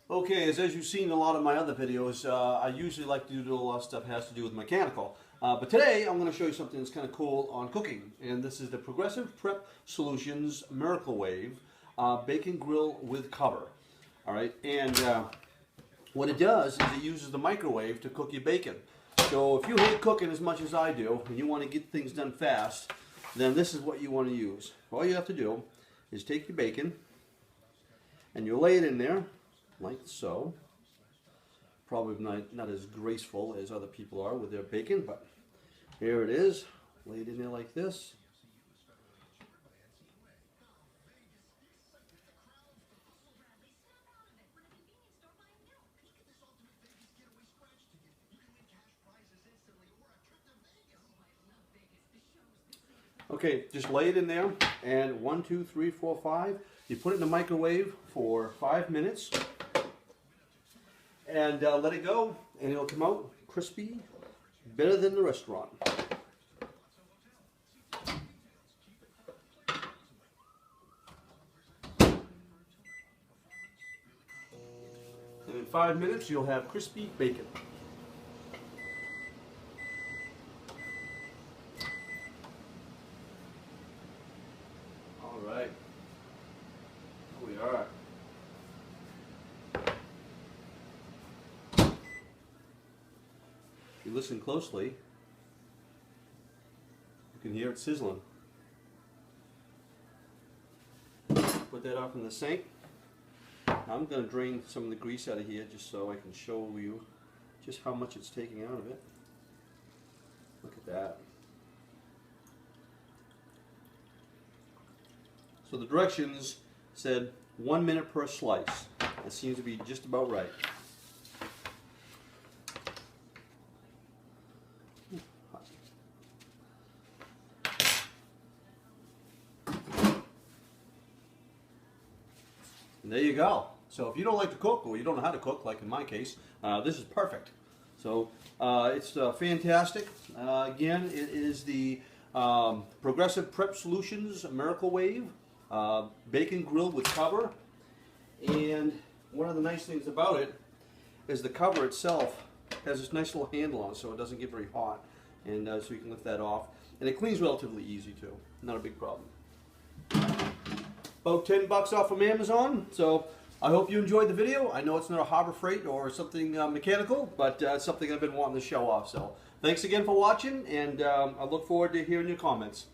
Okay, as you've seen in a lot of my other videos, I usually like to do a lot of stuff that has to do with mechanical. But today I'm going to show you something that's kind of cool on cooking. And this is the Progressive Prep Solutions Miracle Wave Bacon Grill with Cover. Alright, and what it does is it uses the microwave to cook your bacon. So if you hate cooking as much as I do, and you want to get things done fast, then this is what you want to use. All you have to do is take your bacon, and you lay it in there, like so. Probably not as graceful as other people are with their bacon, but here it is. Lay it in there like this. Okay, just lay it in there, and 1, 2, 3, 4, 5. You put it in the microwave for 5 minutes, and let it go, and it'll come out crispy, better than the restaurant. And in 5 minutes, you'll have crispy bacon. All right, here we are. If you listen closely, you can hear it sizzling. Put that off in the sink. I'm going to drain some of the grease out of here just so I can show you just how much it's taking out of it. Look at that. So the directions said 1 minute per slice. That seems to be just about right. And there you go. So if you don't like to cook, or you don't know how to cook, like in my case, this is perfect. So it's fantastic. Again, it is the Progressive Prep Solutions Miracle Wave Bacon Grill with Cover. And one of the nice things about it is the cover itself has this nice little handle on it, so it doesn't get very hot. And so you can lift that off. And it cleans relatively easy too. Not a big problem. About $10 off from Amazon. So I hope you enjoyed the video. I know it's not a Harbor Freight or something mechanical, but it's something I've been wanting to show off. So thanks again for watching, and I look forward to hearing your comments.